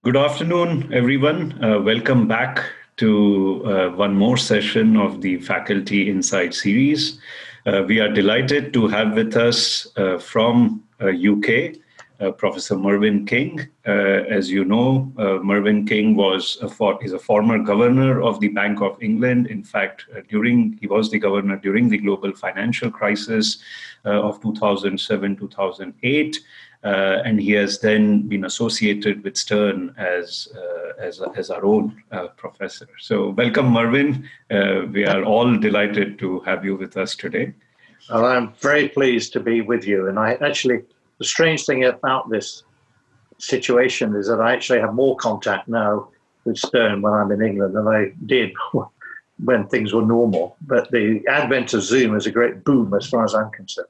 Good afternoon, everyone. Welcome back to one more session of the Faculty Insight series. We are delighted to have with us from UK, Professor Mervyn King. As you know, Mervyn King is a former governor of the Bank of England. In fact, he was the governor during the global financial crisis of 2007-2008. And he has then been associated with Stern as our own professor. So welcome, Mervyn. We are all delighted to have you with us today. Well, I'm very pleased to be with you. And the strange thing about this situation is that I actually have more contact now with Stern when I'm in England than I did when things were normal. But the advent of Zoom is a great boom as far as I'm concerned.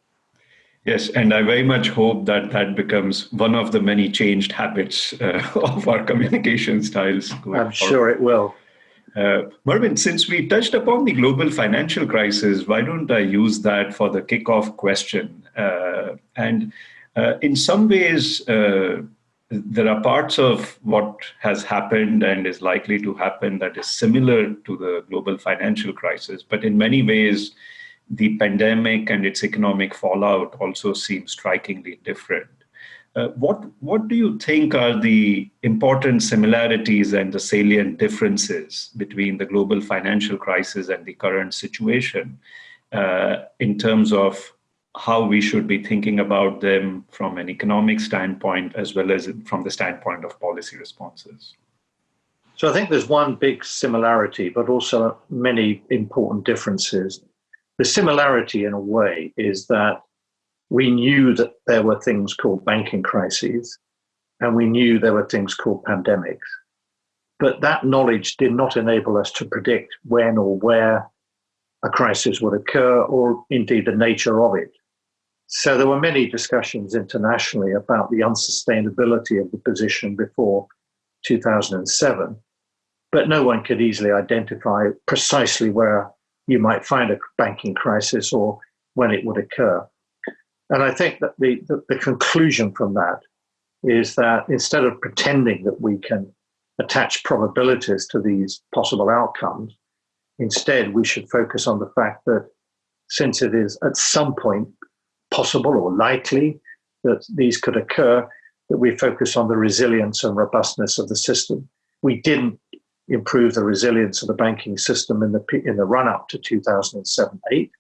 Yes, and I very much hope that becomes one of the many changed habits of our communication styles. I'm sure it will. Mervyn, since we touched upon the global financial crisis, why don't I use that for the kickoff question? In some ways, there are parts of what has happened and is likely to happen that is similar to the global financial crisis, but in many ways, the pandemic and its economic fallout also seem strikingly different. What do you think are the important similarities and the salient differences between the global financial crisis and the current situation in terms of how we should be thinking about them from an economic standpoint as well as from the standpoint of policy responses? So I think there's one big similarity, but also many important differences. The similarity, in a way, is that we knew that there were things called banking crises, and we knew there were things called pandemics. But that knowledge did not enable us to predict when or where a crisis would occur, or indeed the nature of it. So there were many discussions internationally about the unsustainability of the position before 2007, but no one could easily identify precisely where you might find a banking crisis or when it would occur. And I think that the conclusion from that is that instead of pretending that we can attach probabilities to these possible outcomes, instead we should focus on the fact that since it is at some point possible or likely that these could occur, that we focus on the resilience and robustness of the system. We didn't improve the resilience of the banking system in the run-up to 2007-8.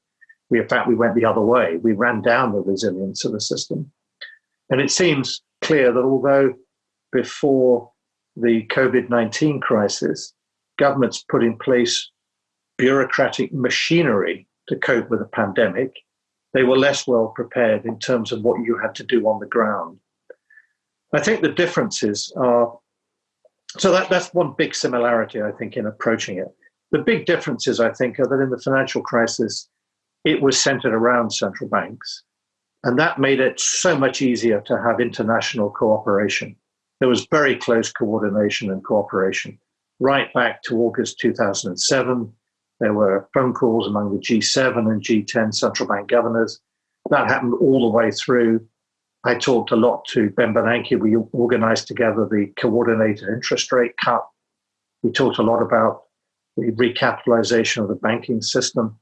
In fact, we went the other way. We ran down the resilience of the system. And it seems clear that although before the COVID-19 crisis, governments put in place bureaucratic machinery to cope with the pandemic, they were less well prepared in terms of what you had to do on the ground. I think the differences are So that's one big similarity, I think, in approaching it. The big differences, I think, are that in the financial crisis, it was centered around central banks. And that made it so much easier to have international cooperation. There was very close coordination and cooperation. Right back to August 2007, there were phone calls among the G7 and G10 central bank governors. That happened all the way through. I talked a lot to Ben Bernanke. We organized together the coordinated interest rate cut. We talked a lot about the recapitalization of the banking system.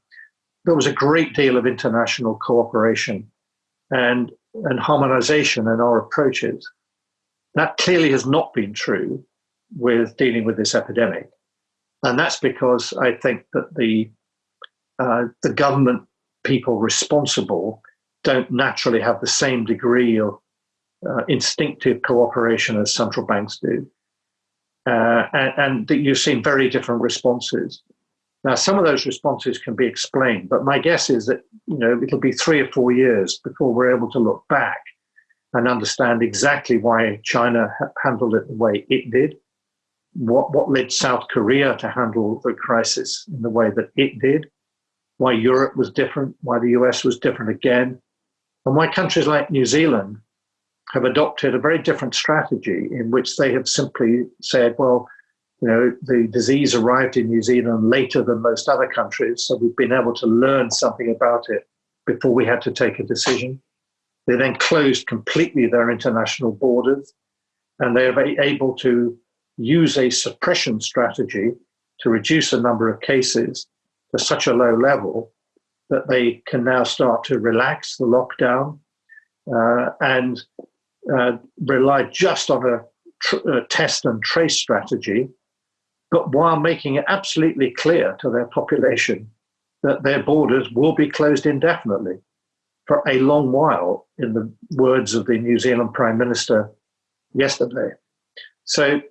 There was a great deal of international cooperation and harmonization in our approaches. That clearly has not been true with dealing with this epidemic. And that's because I think that the government people responsible don't naturally have the same degree of instinctive cooperation as central banks do. And that you've seen very different responses. Now, some of those responses can be explained, but my guess is that it'll be 3 or 4 years before we're able to look back and understand exactly why China handled it the way it did, what led South Korea to handle the crisis in the way that it did, why Europe was different, why the US was different again, and why countries like New Zealand have adopted a very different strategy in which they have simply said, well, the disease arrived in New Zealand later than most other countries, so we've been able to learn something about it before we had to take a decision. They then closed completely their international borders, and they are able to use a suppression strategy to reduce the number of cases to such a low level that they can now start to relax the lockdown and rely just on a test and trace strategy, but while making it absolutely clear to their population that their borders will be closed indefinitely for a long while, in the words of the New Zealand Prime Minister yesterday. So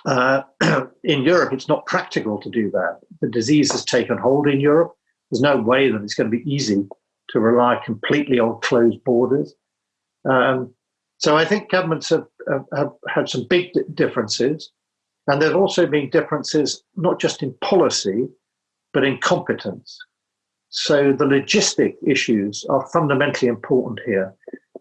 in Europe, it's not practical to do that. The disease has taken hold in Europe. There's no way that it's going to be easy to rely completely on closed borders. So I think governments have had some big differences. And there have also been differences, not just in policy, but in competence. So the logistic issues are fundamentally important here,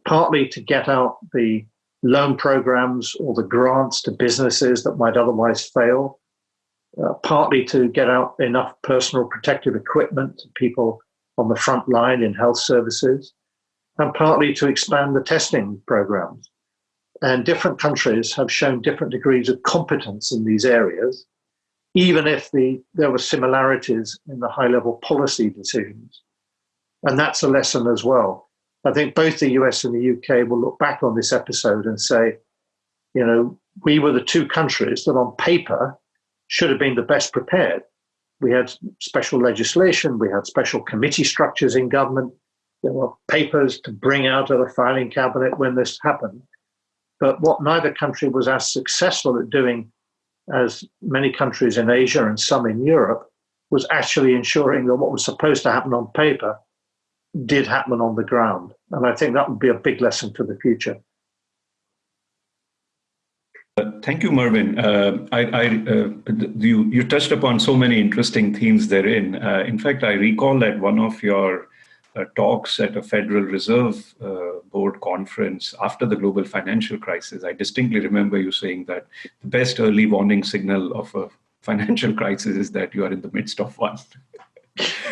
partly to get out the loan programs or the grants to businesses that might otherwise fail, partly to get out enough personal protective equipment to people on the front line in health services, and partly to expand the testing programs. And different countries have shown different degrees of competence in these areas, even if there were similarities in the high-level policy decisions. And that's a lesson as well. I think both the US and the UK will look back on this episode and say, you know, we were the two countries that on paper should have been the best prepared. We had special legislation, we had special committee structures in government, there were papers to bring out of the filing cabinet when this happened. But what neither country was as successful at doing as many countries in Asia and some in Europe was actually ensuring that what was supposed to happen on paper did happen on the ground. And I think that would be a big lesson for the future. Thank you, Mervyn. You touched upon so many interesting themes therein. In fact, I recall at one of your talks at a Federal Reserve Board conference after the global financial crisis, I distinctly remember you saying that the best early warning signal of a financial crisis is that you are in the midst of one.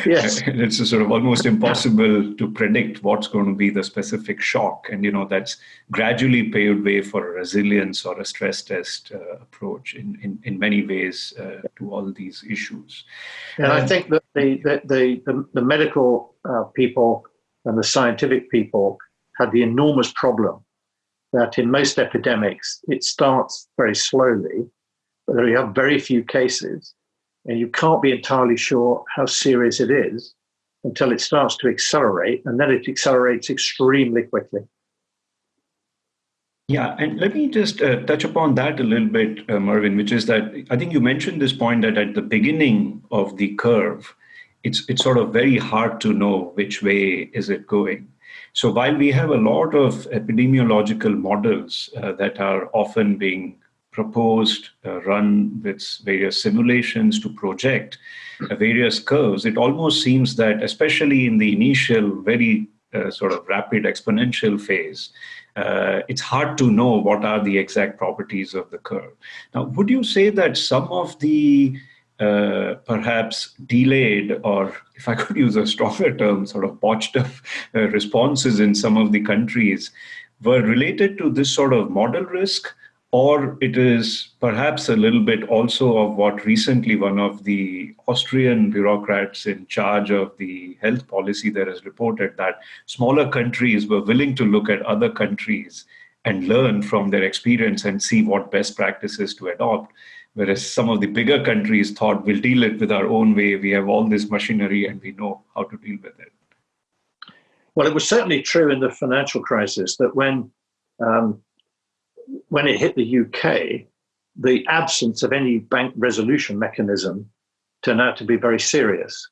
Yes. And it's sort of almost impossible to predict what's going to be the specific shock. And, you know, that's gradually paved way for a resilience or a stress test approach in many ways to all these issues. And I think that the medical people and the scientific people had the enormous problem that in most epidemics, it starts very slowly, but you have very few cases. And you can't be entirely sure how serious it is until it starts to accelerate, and then it accelerates extremely quickly. Yeah, and let me just touch upon that a little bit, Mervyn, which is that I think you mentioned this point that at the beginning of the curve, it's sort of very hard to know which way is it going. So while we have a lot of epidemiological models that are often being proposed, run with various simulations to project various curves, it almost seems that, especially in the initial very sort of rapid exponential phase, it's hard to know what are the exact properties of the curve. Now, would you say that some of the perhaps delayed, or if I could use a stronger term, sort of botched up responses in some of the countries were related to this sort of model risk? Or it is perhaps a little bit also of what recently one of the Austrian bureaucrats in charge of the health policy there has reported that smaller countries were willing to look at other countries and learn from their experience and see what best practices to adopt. Whereas some of the bigger countries thought, we'll deal it with our own way. We have all this machinery and we know how to deal with it. Well, it was certainly true in the financial crisis that when it hit the UK, the absence of any bank resolution mechanism turned out to be very serious.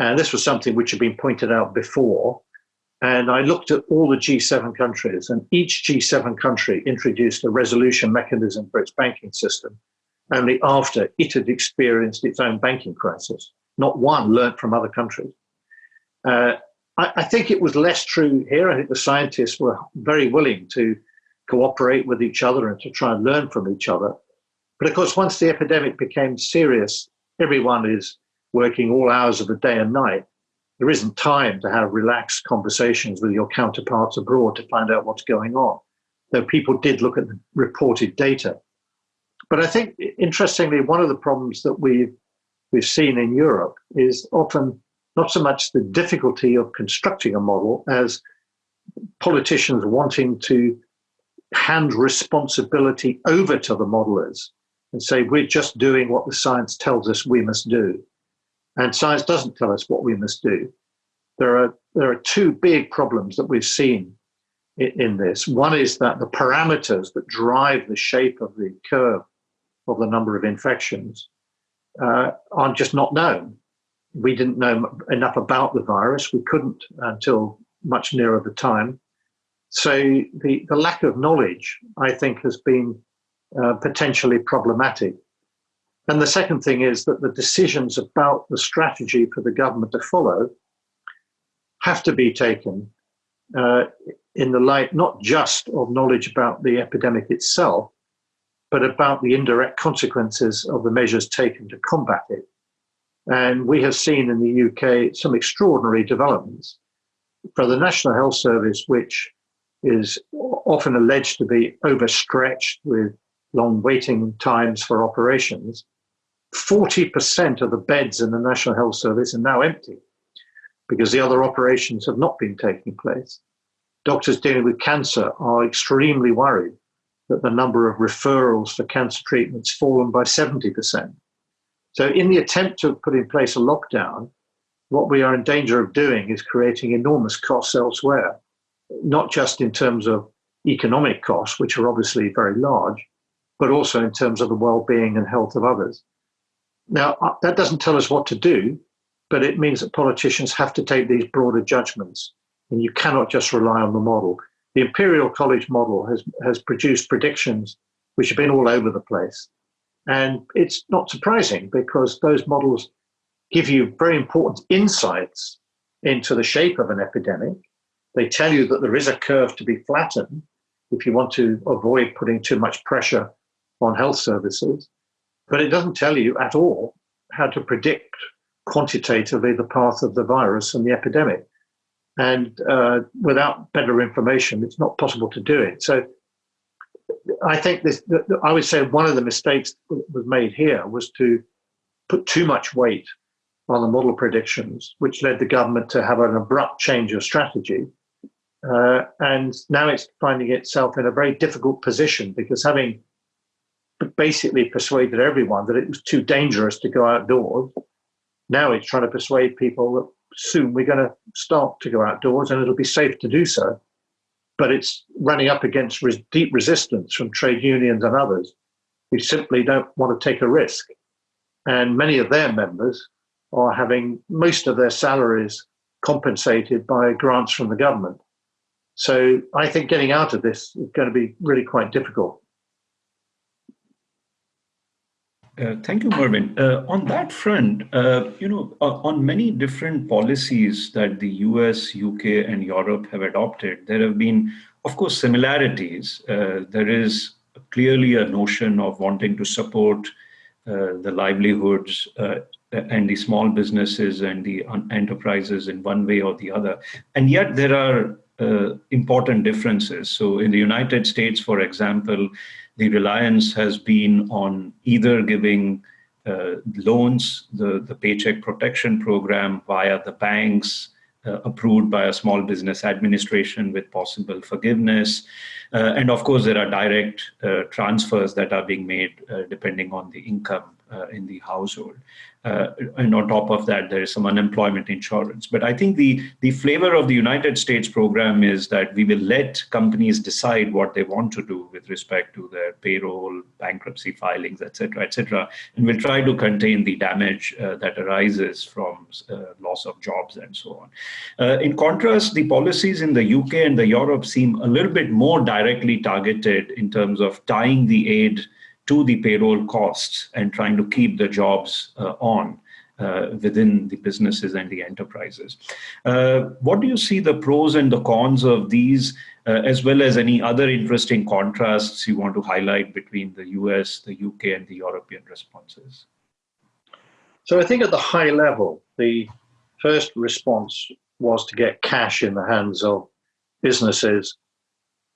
And this was something which had been pointed out before. And I looked at all the G7 countries, and each G7 country introduced a resolution mechanism for its banking system only after it had experienced its own banking crisis. Not one learnt from other countries. I think it was less true here. I think the scientists were very willing to cooperate with each other and to try and learn from each other. But of course, once the epidemic became serious, everyone is working all hours of the day and night. There isn't time to have relaxed conversations with your counterparts abroad to find out what's going on. Though people did look at the reported data. But I think, interestingly, one of the problems that we've seen in Europe is often not so much the difficulty of constructing a model as politicians wanting to hand responsibility over to the modelers and say, we're just doing what the science tells us we must do. And science doesn't tell us what we must do. There are two big problems that we've seen in this. One is that the parameters that drive the shape of the curve of the number of infections are just not known. We didn't know enough about the virus. We couldn't until much nearer the time. So the lack of knowledge, I think, has been potentially problematic. And the second thing is that the decisions about the strategy for the government to follow have to be taken in the light not just of knowledge about the epidemic itself, but about the indirect consequences of the measures taken to combat it. And we have seen in the UK some extraordinary developments. For the National Health Service, which is often alleged to be overstretched with long waiting times for operations, 40% of the beds in the National Health Service are now empty because the other operations have not been taking place. Doctors dealing with cancer are extremely worried that the number of referrals for cancer treatments fallen by 70%. So in the attempt to put in place a lockdown, what we are in danger of doing is creating enormous costs elsewhere, not just in terms of economic costs, which are obviously very large, but also in terms of the well-being and health of others. Now, that doesn't tell us what to do, but it means that politicians have to take these broader judgments, and you cannot just rely on the model. The Imperial College model has produced predictions which have been all over the place. And it's not surprising because those models give you very important insights into the shape of an epidemic. They tell you that there is a curve to be flattened if you want to avoid putting too much pressure on health services. But it doesn't tell you at all how to predict quantitatively the path of the virus and the epidemic. And without better information, it's not possible to do it. So I think I would say one of the mistakes that was made here was to put too much weight on the model predictions, which led the government to have an abrupt change of strategy. And now it's finding itself in a very difficult position because having basically persuaded everyone that it was too dangerous to go outdoors, now it's trying to persuade people that soon we're going to start to go outdoors and it'll be safe to do so. But it's running up against deep resistance from trade unions and others who simply don't want to take a risk. And many of their members are having most of their salaries compensated by grants from the government. So I think getting out of this is going to be really quite difficult. Thank you, Mervyn. On that front, on many different policies that the US, UK, and Europe have adopted, there have been, of course, similarities. There is clearly a notion of wanting to support the livelihoods and the small businesses and the enterprises in one way or the other. And yet there are important differences. So in the United States, for example, the reliance has been on either giving loans, the Paycheck Protection Program via the banks, approved by a small business administration with possible forgiveness. And of course, there are direct transfers that are being made depending on the income in the household. And on top of that, there is some unemployment insurance. But I think the flavor of the United States program is that we will let companies decide what they want to do with respect to their payroll, bankruptcy filings, et cetera, and we'll try to contain the damage that arises from loss of jobs and so on. In contrast, the policies in the UK and the Europe seem a little bit more directly targeted in terms of tying the aid to the payroll costs and trying to keep the jobs on within the businesses and the enterprises. What do you see the pros and the cons of these, as well as any other interesting contrasts you want to highlight between the US, the UK, and the European responses? So I think at the high level, the first response was to get cash in the hands of businesses,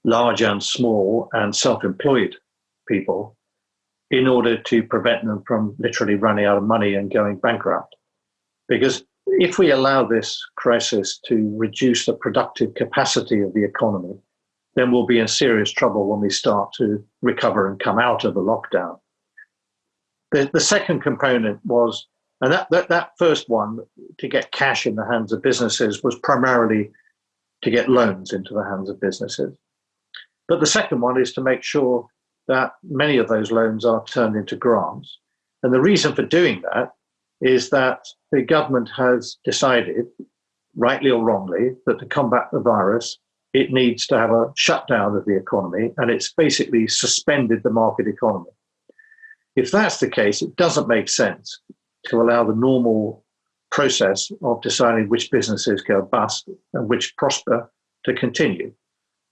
large and small, and self-employed people, in order to prevent them from literally running out of money and going bankrupt. Because if we allow this crisis to reduce the productive capacity of the economy, then we'll be in serious trouble when we start to recover and come out of the lockdown. The second component was, and that first one, to get cash in the hands of businesses, was primarily to get loans into the hands of businesses. But the second one is to make sure that many of those loans are turned into grants. And the reason for doing that is that the government has decided, rightly or wrongly, that to combat the virus, it needs to have a shutdown of the economy, and it's basically suspended the market economy. If that's the case, it doesn't make sense to allow the normal process of deciding which businesses go bust and which prosper to continue.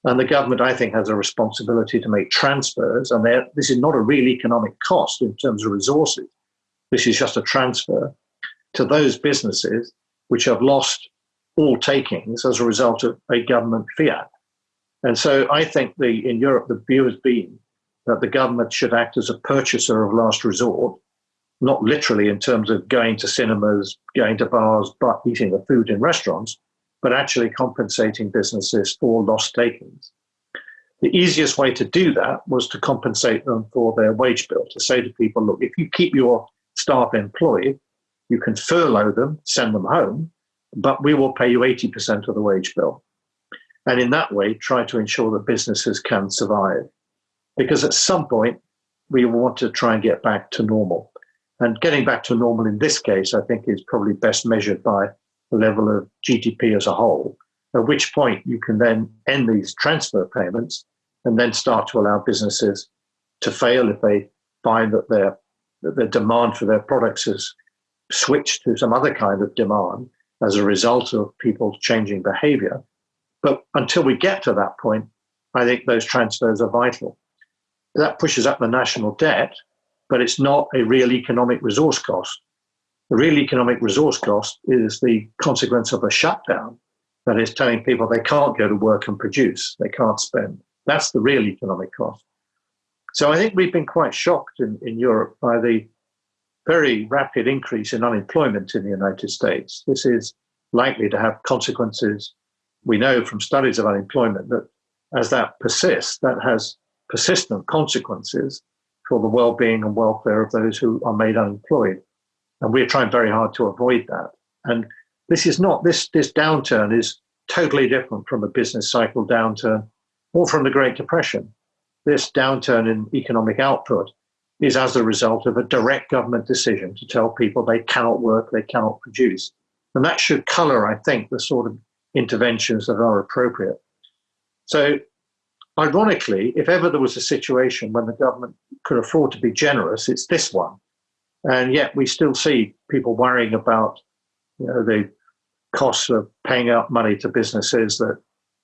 And the government, I think, has a responsibility to make transfers, and this is not a real economic cost in terms of resources. This is just a transfer to those businesses which have lost all takings as a result of a government fiat. And so I think in Europe, the view has been that the government should act as a purchaser of last resort, not literally in terms of going to cinemas, going to bars, but eating the food in restaurants, but actually compensating businesses for lost takings. The easiest way to do that was to compensate them for their wage bill, to say to people, look, if you keep your staff employed, you can furlough them, send them home, but we will pay you 80% of the wage bill. And in that way, try to ensure that businesses can survive. Because at some point, we want to try and get back to normal. And getting back to normal in this case, I think, is probably best measured by the level of GDP as a whole, at which point you can then end these transfer payments and then start to allow businesses to fail if they find that their demand for their products has switched to some other kind of demand as a result of people changing behavior. But until we get to that point, I think those transfers are vital. That pushes up the national debt, but it's not a real economic resource cost. The real economic resource cost is the consequence of a shutdown that is telling people they can't go to work and produce, they can't spend. That's the real economic cost. So I think we've been quite shocked in Europe by the very rapid increase in unemployment in the United States. This is likely to have consequences. We know from studies of unemployment that as that persists, that has persistent consequences for the well-being and welfare of those who are made unemployed. And we're trying very hard to avoid that. And this downturn is totally different from a business cycle downturn or from the Great Depression. This downturn in economic output is as a result of a direct government decision to tell people they cannot work, they cannot produce. And that should color, I think, the sort of interventions that are appropriate. So ironically, if ever there was a situation when the government could afford to be generous, it's this one. And yet we still see people worrying about the costs of paying out money to businesses that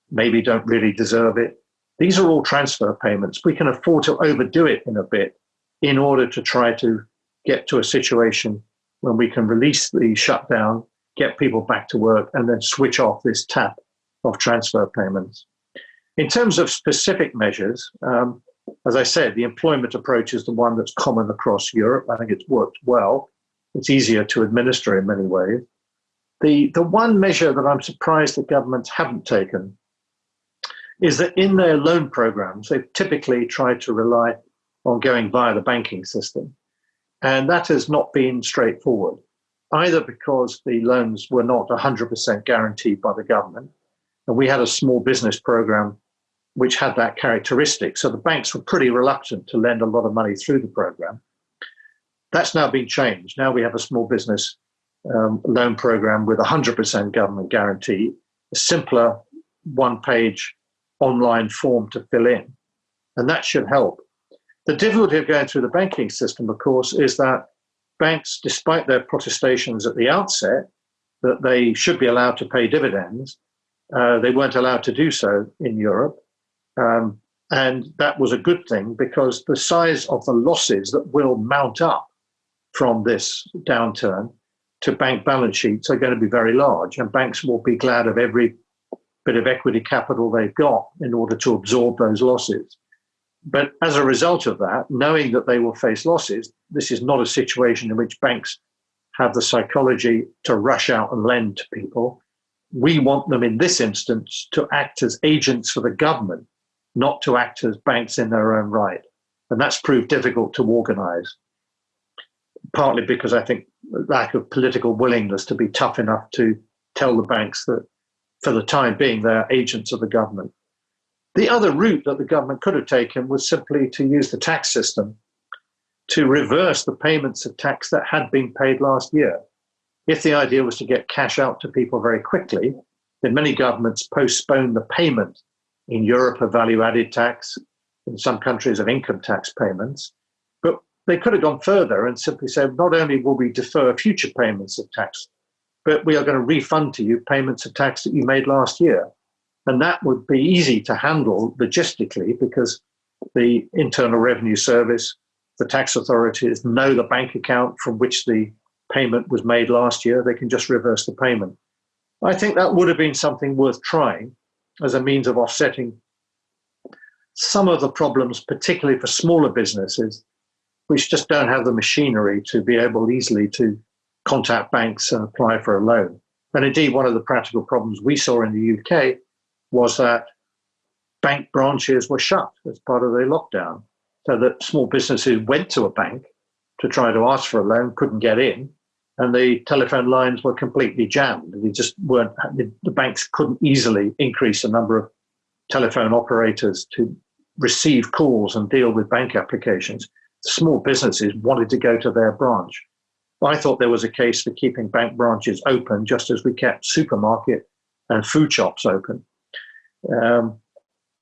maybe don't really deserve it. These are all transfer payments. We can afford to overdo it in a bit in order to try to get to a situation when we can release the shutdown, get people back to work, and then switch off this tap of transfer payments. In terms of specific measures, as I said, the employment approach is the one that's common across Europe. I think it's worked well. It's easier to administer in many ways. The one measure that I'm surprised that governments haven't taken is that in their loan programs, they've typically tried to rely on going via the banking system. And that has not been straightforward, either because the loans were not 100% guaranteed by the government. And we had a small business program which had that characteristic. So the banks were pretty reluctant to lend a lot of money through the program. That's now been changed. Now we have a small business loan program with 100% government guarantee, a simpler one-page online form to fill in. And that should help. The difficulty of going through the banking system, of course, is that banks, despite their protestations at the outset that they should be allowed to pay dividends, they weren't allowed to do so in Europe. And that was a good thing because the size of the losses that will mount up from this downturn to bank balance sheets are going to be very large. And banks will be glad of every bit of equity capital they've got in order to absorb those losses. But as a result of that, knowing that they will face losses, this is not a situation in which banks have the psychology to rush out and lend to people. We want them in this instance to act as agents for the government, not to act as banks in their own right. And that's proved difficult to organize, partly because I think lack of political willingness to be tough enough to tell the banks that for the time being, they're agents of the government. The other route that the government could have taken was simply to use the tax system to reverse the payments of tax that had been paid last year. If the idea was to get cash out to people very quickly, then many governments postponed the payment in Europe of value-added tax, in some countries of income tax payments. But they could have gone further and simply said, not only will we defer future payments of tax, but we are going to refund to you payments of tax that you made last year. And that would be easy to handle logistically because the Internal Revenue Service, the tax authorities know the bank account from which the payment was made last year. They can just reverse the payment. I think that would have been something worth trying as a means of offsetting some of the problems, particularly for smaller businesses, which just don't have the machinery to be able easily to contact banks and apply for a loan. And indeed, one of the practical problems we saw in the UK was that bank branches were shut as part of the lockdown, so that small businesses went to a bank to try to ask for a loan, couldn't get in, and the telephone lines were completely jammed. They just weren't, the banks couldn't easily increase the number of telephone operators to receive calls and deal with bank applications. Small businesses wanted to go to their branch. I thought there was a case for keeping bank branches open, just as we kept supermarket and food shops open.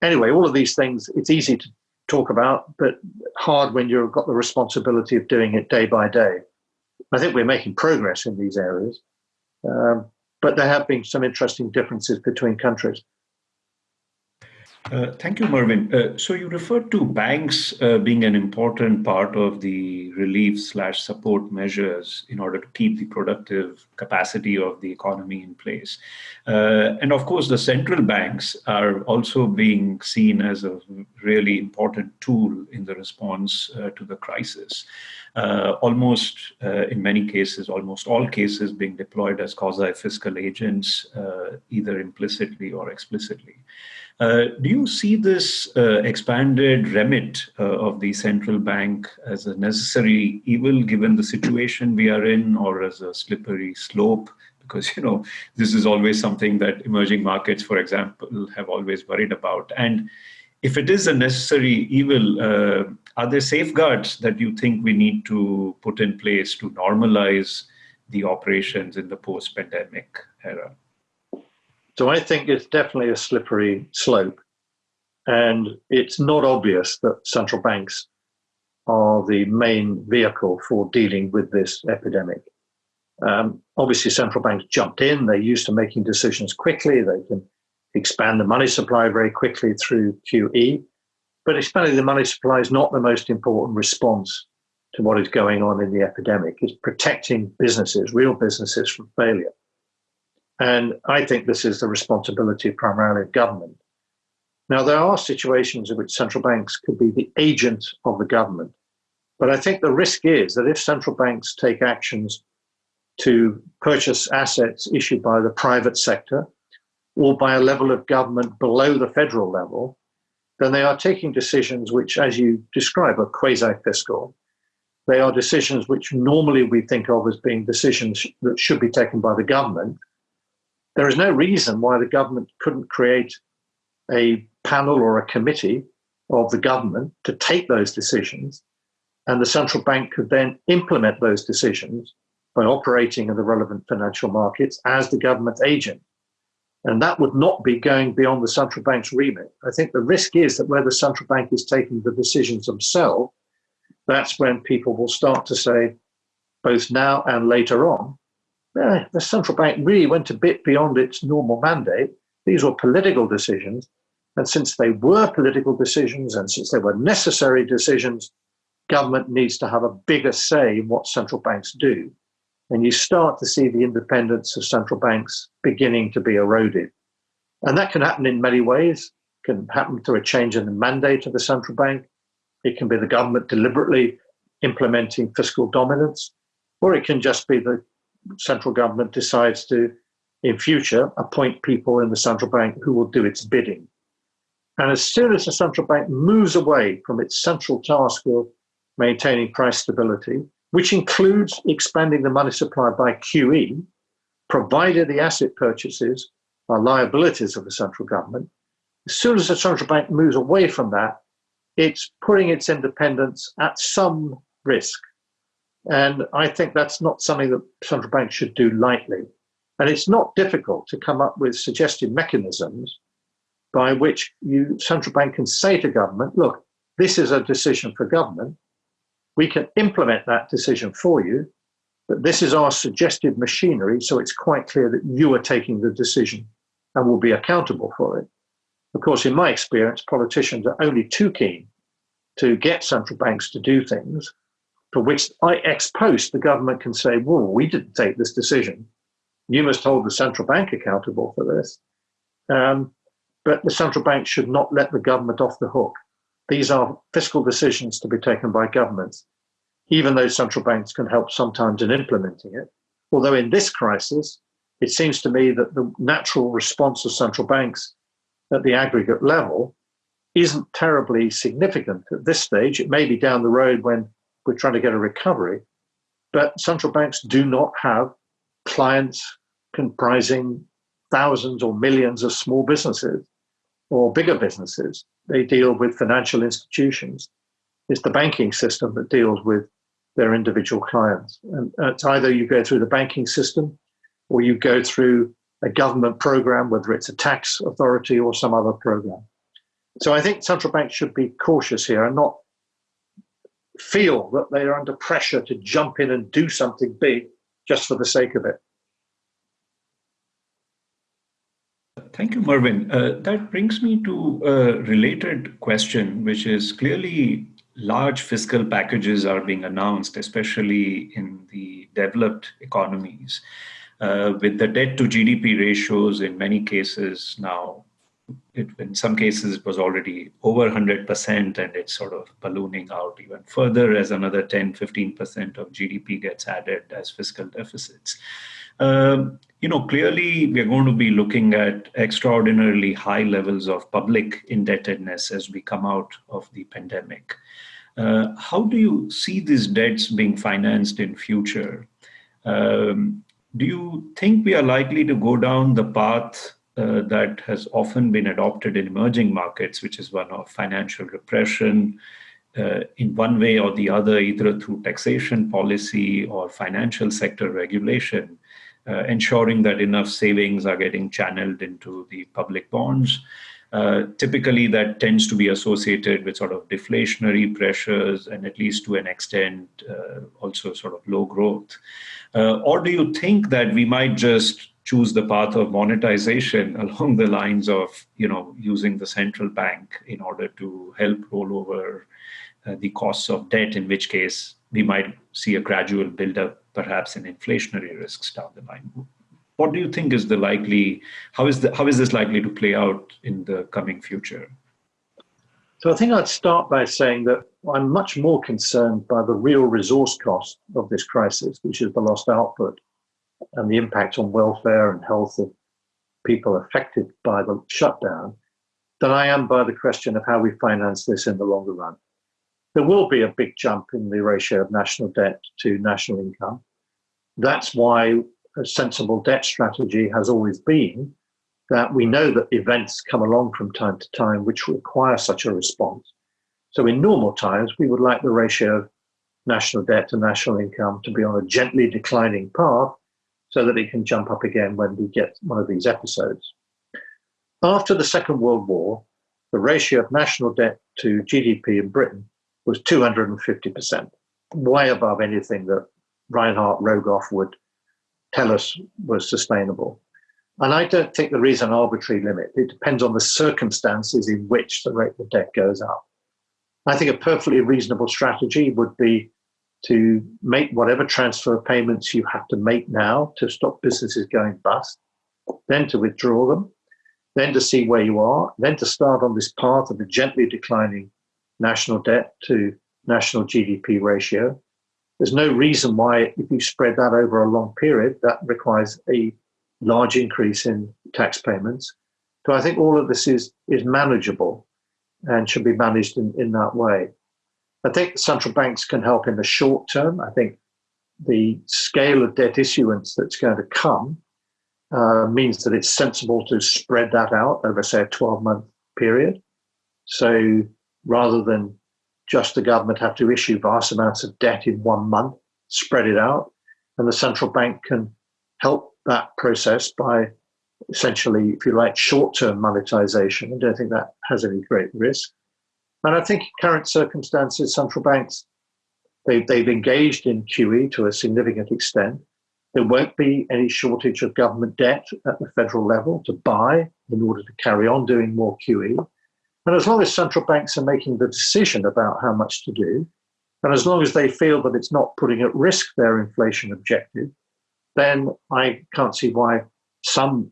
Anyway, all of these things, it's easy to talk about, but hard when you've got the responsibility of doing it day by day. I think we're making progress in these areas, but there have been some interesting differences between countries. Thank you, Mervyn. So you referred to banks being an important part of the relief/support measures in order to keep the productive capacity of the economy in place. And of course, the central banks are also being seen as a really important tool in the response to the crisis. In many cases, almost all cases being deployed as quasi-fiscal agents, either implicitly or explicitly. Do you see this expanded remit of the central bank as a necessary evil given the situation we are in, or as a slippery slope? Because, this is always something that emerging markets, for example, have always worried about. And if it is a necessary evil, are there safeguards that you think we need to put in place to normalize the operations in the post-pandemic era? So I think it's definitely a slippery slope, and it's not obvious that central banks are the main vehicle for dealing with this epidemic. Obviously, central banks jumped in. They're used to making decisions quickly. They can expand the money supply very quickly through QE, but expanding the money supply is not the most important response to what is going on in the epidemic. It's protecting businesses, real businesses, from failure. And I think this is the responsibility primarily of government. Now, there are situations in which central banks could be the agent of the government. But I think the risk is that if central banks take actions to purchase assets issued by the private sector or by a level of government below the federal level, then they are taking decisions which, as you describe, are quasi-fiscal. They are decisions which normally we think of as being decisions that should be taken by the government. There is no reason why the government couldn't create a panel or a committee of the government to take those decisions, and the central bank could then implement those decisions by operating in the relevant financial markets as the government agent. And that would not be going beyond the central bank's remit. I think the risk is that where the central bank is taking the decisions themselves, that's when people will start to say, both now and later on, the central bank really went a bit beyond its normal mandate. These were political decisions. And since they were political decisions and since they were necessary decisions, government needs to have a bigger say in what central banks do. And you start to see the independence of central banks beginning to be eroded. And that can happen in many ways. It can happen through a change in the mandate of the central bank. It can be the government deliberately implementing fiscal dominance, or it can just be the central government decides to, in future, appoint people in the central bank who will do its bidding. And as soon as the central bank moves away from its central task of maintaining price stability, which includes expanding the money supply by QE, provided the asset purchases are liabilities of the central government, as soon as the central bank moves away from that, it's putting its independence at some risk. And I think that's not something that central banks should do lightly. And it's not difficult to come up with suggested mechanisms by which central bank can say to government, look, this is a decision for government. We can implement that decision for you, but this is our suggested machinery, so it's quite clear that you are taking the decision and will be accountable for it. Of course, in my experience, politicians are only too keen to get central banks to do things for which ex post the government can say, well, we didn't take this decision. You must hold the central bank accountable for this. But the central bank should not let the government off the hook. These are fiscal decisions to be taken by governments, even though central banks can help sometimes in implementing it. Although in this crisis, it seems to me that the natural response of central banks at the aggregate level isn't terribly significant at this stage. It may be down the road when we're trying to get a recovery, but central banks do not have clients comprising thousands or millions of small businesses or bigger businesses. They deal with financial institutions. It's the banking system that deals with their individual clients. And it's either you go through the banking system or you go through a government program, whether it's a tax authority or some other program. So I think central banks should be cautious here and not feel that they are under pressure to jump in and do something big just for the sake of it. Thank you, Mervyn. That brings me to a related question, which is clearly large fiscal packages are being announced, especially in the developed economies, with the debt to GDP ratios in many cases now. In some cases, it was already over 100%, and it's sort of ballooning out even further as another 10, 15% of GDP gets added as fiscal deficits. Clearly, we're going to be looking at extraordinarily high levels of public indebtedness as we come out of the pandemic. How do you see these debts being financed in future? Do you think we are likely to go down the path that has often been adopted in emerging markets, which is one of financial repression in one way or the other, either through taxation policy or financial sector regulation, ensuring that enough savings are getting channeled into the public bonds? Typically, that tends to be associated with sort of deflationary pressures and, at least to an extent, also sort of low growth. Or do you think that we might just choose the path of monetization along the lines of, using the central bank in order to help roll over the costs of debt, in which case we might see a gradual buildup, perhaps in inflationary risks down the line? What do you think is how is this likely to play out in the coming future? So I think I'd start by saying that I'm much more concerned by the real resource cost of this crisis, which is the lost output and the impact on welfare and health of people affected by the shutdown, than I am by the question of how we finance this in the longer run. There will be a big jump in the ratio of national debt to national income. That's why a sensible debt strategy has always been that we know that events come along from time to time which require such a response. So in normal times, we would like the ratio of national debt to national income to be on a gently declining path so that it can jump up again when we get one of these episodes. After the Second World War, the ratio of national debt to GDP in Britain was 250%, way above anything that Reinhard Rogoff would tell us was sustainable. And I don't think there is an arbitrary limit. It depends on the circumstances in which the rate of debt goes up. I think a perfectly reasonable strategy would be to make whatever transfer payments you have to make now to stop businesses going bust, then to withdraw them, then to see where you are, then to start on this path of a gently declining national debt to national GDP ratio. There's no reason why, if you spread that over a long period, that requires a large increase in tax payments. So I think all of this is manageable and should be managed in that way. I think central banks can help in the short term. I think the scale of debt issuance that's going to come means that it's sensible to spread that out over, say, a 12-month period. So rather than just the government have to issue vast amounts of debt in 1 month, spread it out, and the central bank can help that process by essentially, if you like, short-term monetization. I don't think that has any great risk. And I think in current circumstances, central banks, they've engaged in QE to a significant extent. There won't be any shortage of government debt at the federal level to buy in order to carry on doing more QE. And as long as central banks are making the decision about how much to do, and as long as they feel that it's not putting at risk their inflation objective, then I can't see why some,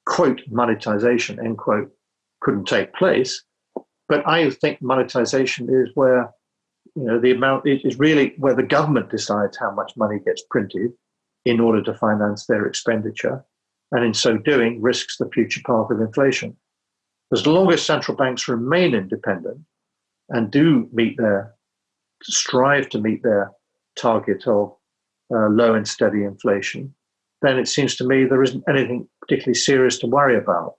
quote, monetization, end quote, couldn't take place. But I think monetization is where, the amount is really where the government decides how much money gets printed in order to finance their expenditure, and in so doing risks the future path of inflation. As long as central banks remain independent and do strive to meet their target of low and steady inflation, then it seems to me there isn't anything particularly serious to worry about.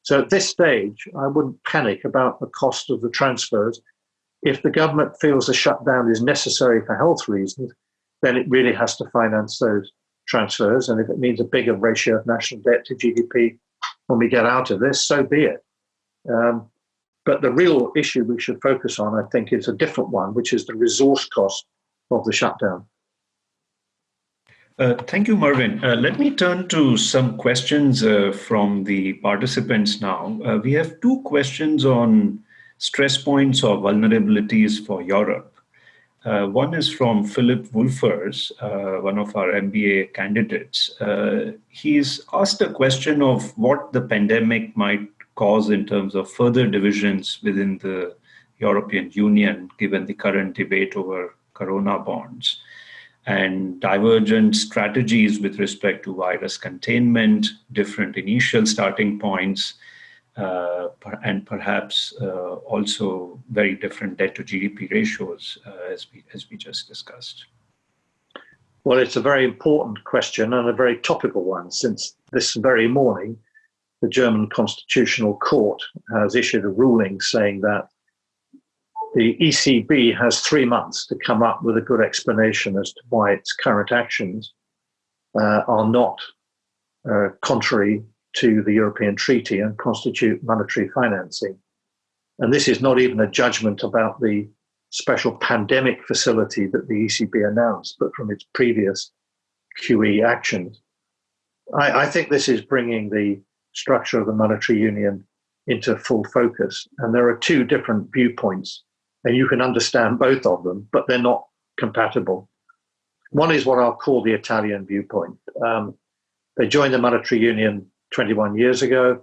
So at this stage, I wouldn't panic about the cost of the transfers. If the government feels the shutdown is necessary for health reasons, then it really has to finance those transfers. And if it means a bigger ratio of national debt to GDP when we get out of this, so be it. But the real issue we should focus on, I think, is a different one, which is the resource cost of the shutdown. Thank you, Mervyn. Let me turn to some questions from the participants now. We have two questions on stress points or vulnerabilities for Europe. One is from Philip Wolfers, one of our MBA candidates. He's asked a question of what the pandemic might cause in terms of further divisions within the European Union, given the current debate over corona bonds, and divergent strategies with respect to virus containment, different initial starting points, and perhaps also very different debt to GDP ratios, as we just discussed. Well, it's a very important question and a very topical one, since this very morning, the German Constitutional Court has issued a ruling saying that the ECB has 3 months to come up with a good explanation as to why its current actions are not contrary to the European Treaty and constitute monetary financing. And this is not even a judgment about the special pandemic facility that the ECB announced, but from its previous QE actions. I think this is bringing the structure of the monetary union into full focus. And there are two different viewpoints, and you can understand both of them, but they're not compatible. One is what I'll call the Italian viewpoint. They joined the monetary union 21 years ago.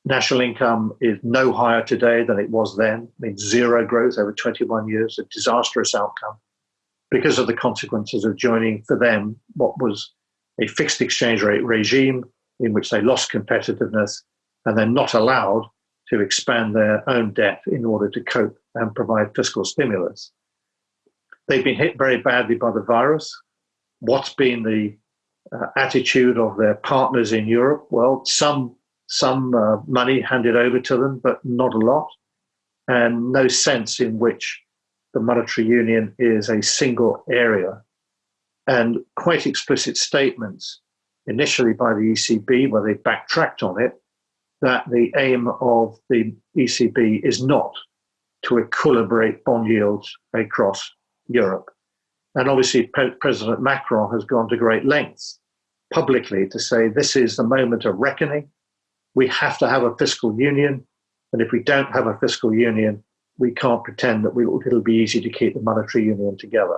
National income is no higher today than it was then. I mean, zero growth over 21 years, a disastrous outcome because of the consequences of joining for them what was a fixed exchange rate regime in which they lost competitiveness and they're not allowed to expand their own debt in order to cope and provide fiscal stimulus. They've been hit very badly by the virus. What's been the attitude of their partners in Europe? Well, some money handed over to them, but not a lot, and no sense in which the monetary union is a single area. And quite explicit statements initially by the ECB, where they backtracked on it, that the aim of the ECB is not to equilibrate bond yields across Europe. And obviously, President Macron has gone to great lengths publicly to say this is the moment of reckoning. We have to have a fiscal union. And if we don't have a fiscal union, we can't pretend that it'll be easy to keep the monetary union together.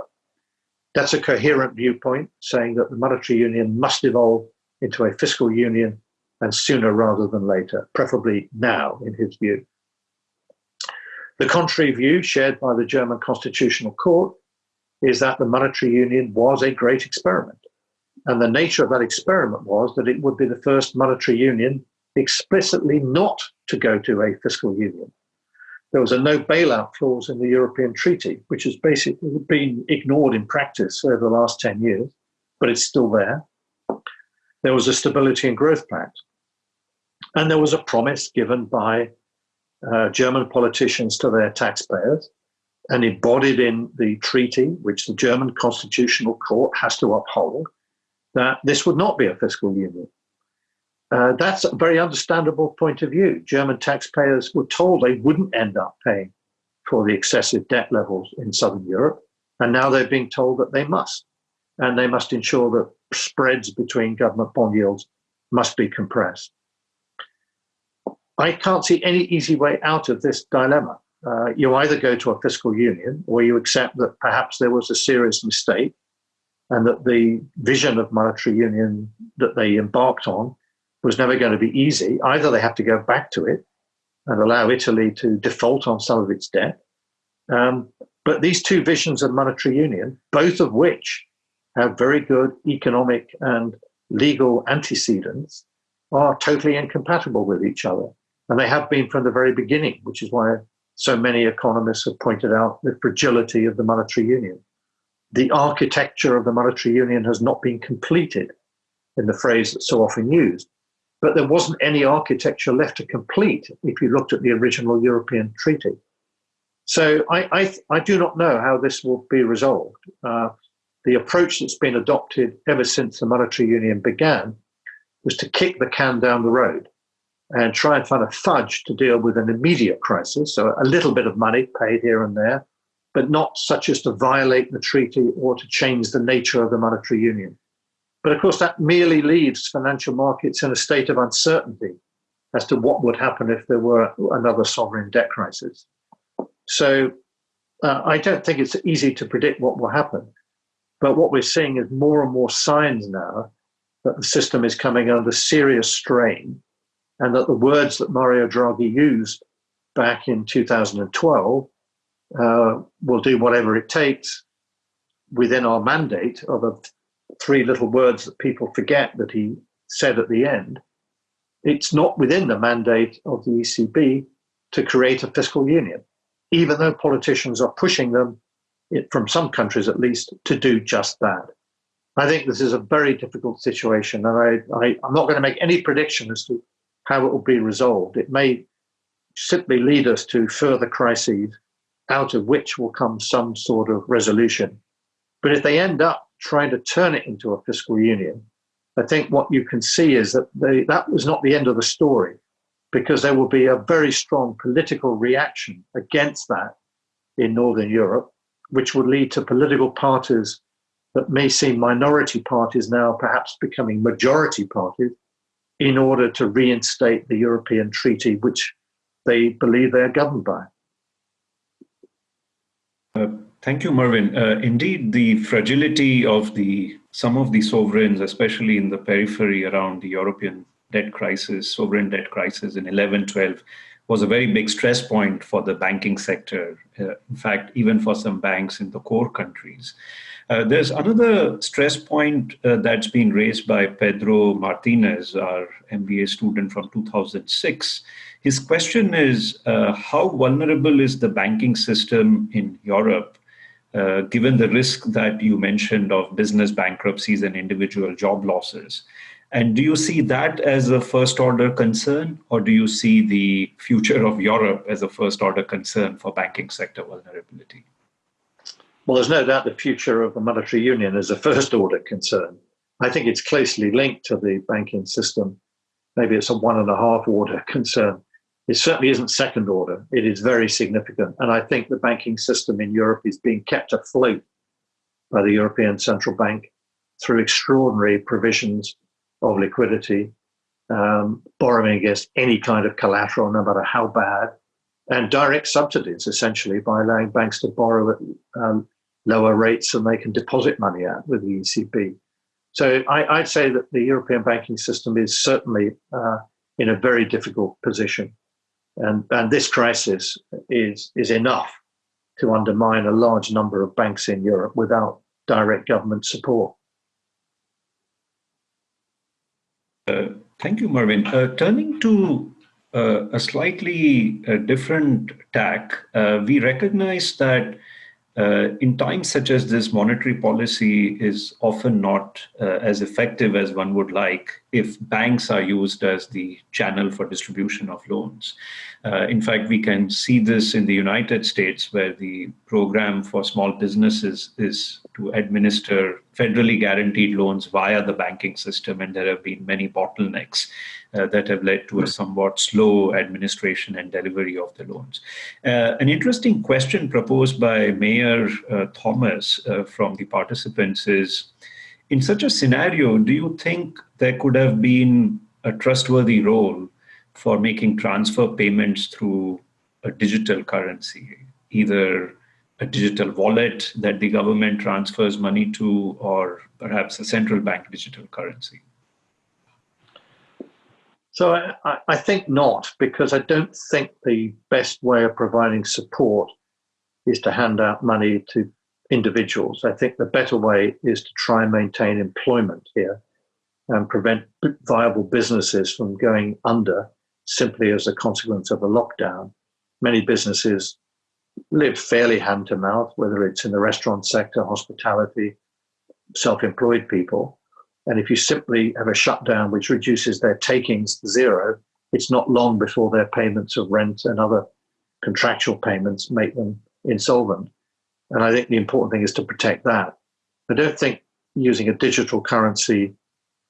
That's a coherent viewpoint, saying that the monetary union must evolve into a fiscal union, and sooner rather than later, preferably now, in his view. The contrary view shared by the German Constitutional Court is that the monetary union was a great experiment. And the nature of that experiment was that it would be the first monetary union explicitly not to go to a fiscal union. There was a no bailout clause in the European Treaty, which has basically been ignored in practice over the last 10 years, but it's still there. There was a Stability and Growth Pact. And there was a promise given by German politicians to their taxpayers and embodied in the treaty, which the German Constitutional Court has to uphold, that this would not be a fiscal union. That's a very understandable point of view. German taxpayers were told they wouldn't end up paying for the excessive debt levels in Southern Europe, and now they're being told that they must. And they must ensure that spreads between government bond yields must be compressed. I can't see any easy way out of this dilemma. You either go to a fiscal union or you accept that perhaps there was a serious mistake and that the vision of monetary union that they embarked on was never going to be easy. Either they have to go back to it and allow Italy to default on some of its debt. But these two visions of monetary union, both of which have very good economic and legal antecedents, are totally incompatible with each other. And they have been from the very beginning, which is why so many economists have pointed out the fragility of the monetary union. The architecture of the monetary union has not been completed, in the phrase that's so often used. But there wasn't any architecture left to complete if you looked at the original European treaty. So I do not know how this will be resolved. The approach that's been adopted ever since the monetary union began was to kick the can down the road and try and find a fudge to deal with an immediate crisis, so a little bit of money paid here and there, but not such as to violate the treaty or to change the nature of the monetary union. But of course, that merely leaves financial markets in a state of uncertainty as to what would happen if there were another sovereign debt crisis. So I don't think it's easy to predict what will happen. But what we're seeing is more and more signs now that the system is coming under serious strain, and that the words that Mario Draghi used back in 2012 will do whatever it takes within our mandate of the three little words that people forget that he said at the end. It's not within the mandate of the ECB to create a fiscal union, even though politicians are pushing them, from some countries at least, to do just that. I think this is a very difficult situation, and I'm not going to make any prediction as to how it will be resolved. It may simply lead us to further crises, out of which will come some sort of resolution. But if they end up trying to turn it into a fiscal union, I think what you can see is that that was not the end of the story, because there will be a very strong political reaction against that in Northern Europe, which would lead to political parties that may seem minority parties now perhaps becoming majority parties in order to reinstate the European treaty, which they believe they're governed by. Thank you, Mervyn. Indeed, the fragility of some of the sovereigns, especially in the periphery around the European debt crisis, sovereign debt crisis in 11-12, was a very big stress point for the banking sector. In fact, even for some banks in the core countries. There's another stress point that's been raised by Pedro Martinez, our MBA student from 2006. His question is, how vulnerable is the banking system in Europe, given the risk that you mentioned of business bankruptcies and individual job losses? And do you see that as a first-order concern, or do you see the future of Europe as a first-order concern for banking sector vulnerability? Well, there's no doubt the future of the monetary union is a first-order concern. I think it's closely linked to the banking system. Maybe it's a 1.5 order concern. It certainly isn't second order. It is very significant. And I think the banking system in Europe is being kept afloat by the European Central Bank through extraordinary provisions of liquidity, borrowing against any kind of collateral, no matter how bad, and direct subsidies, essentially, by allowing banks to borrow at lower rates than they can deposit money at with the ECB. So I'd say that the European banking system is certainly in a very difficult position. And this crisis is enough to undermine a large number of banks in Europe without direct government support. Thank you, Mervyn. Turning to a slightly different tack, we recognize that in times such as this, monetary policy is often not as effective as one would like if banks are used as the channel for distribution of loans. In fact, we can see this in the United States, where the program for small businesses is to administer federally guaranteed loans via the banking system, and there have been many bottlenecks that have led to a somewhat slow administration and delivery of the loans. An interesting question proposed by Mayor Thomas from the participants is, in such a scenario, do you think there could have been a trustworthy role for making transfer payments through a digital currency, either a digital wallet that the government transfers money to, or perhaps a central bank digital currency? So I think not, because I don't think the best way of providing support is to hand out money to individuals. I think the better way is to try and maintain employment here and prevent viable businesses from going under simply as a consequence of a lockdown. Many businesses live fairly hand to mouth, whether it's in the restaurant sector, hospitality, self-employed people. And if you simply have a shutdown which reduces their takings to zero, it's not long before their payments of rent and other contractual payments make them insolvent. And I think the important thing is to protect that. I don't think using a digital currency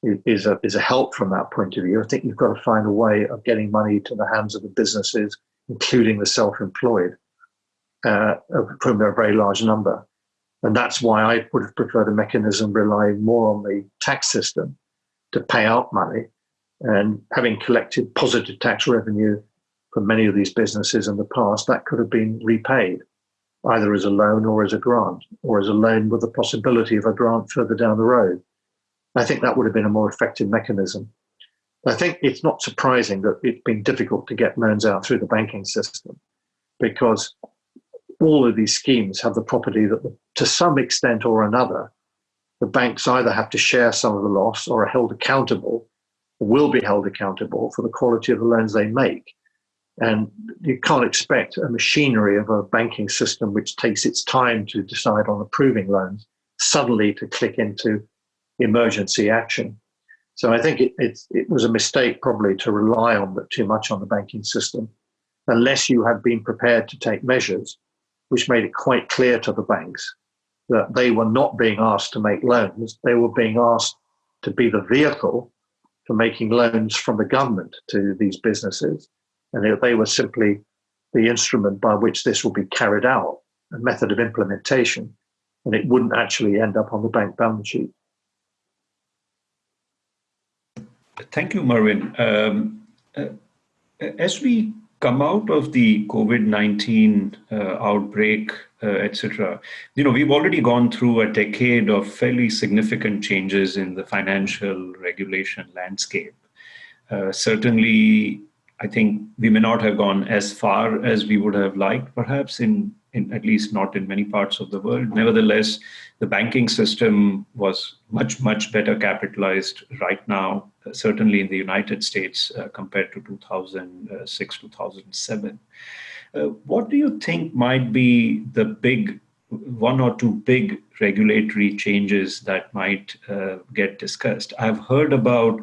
is a help from that point of view. I think you've got to find a way of getting money to the hands of the businesses, including the self-employed, from a very large number. And that's why I would have preferred a mechanism relying more on the tax system to pay out money. And having collected positive tax revenue from many of these businesses in the past, that could have been repaid either as a loan or as a grant, or as a loan with the possibility of a grant further down the road. I think that would have been a more effective mechanism. I think it's not surprising that it's been difficult to get loans out through the banking system, because all of these schemes have the property that, to some extent or another, the banks either have to share some of the loss or are held accountable, or will be held accountable for the quality of the loans they make. And you can't expect a machinery of a banking system which takes its time to decide on approving loans suddenly to click into emergency action. So I think it was a mistake probably to rely on too much on the banking system, unless you have been prepared to take measures which made it quite clear to the banks that they were not being asked to make loans. They were being asked to be the vehicle for making loans from the government to these businesses. And they were simply the instrument by which this will be carried out, a method of implementation, and it wouldn't actually end up on the bank balance sheet. Thank you, Mervyn. As we come out of the COVID-19 outbreak, etc., we've already gone through a decade of fairly significant changes in the financial regulation landscape. Certainly, I think we may not have gone as far as we would have liked, perhaps in at least not in many parts of the world. Nevertheless, the banking system was much better capitalized right now, certainly in the United States compared to 2006, 2007. What do you think might be the one or two big regulatory changes that might get discussed? I've heard about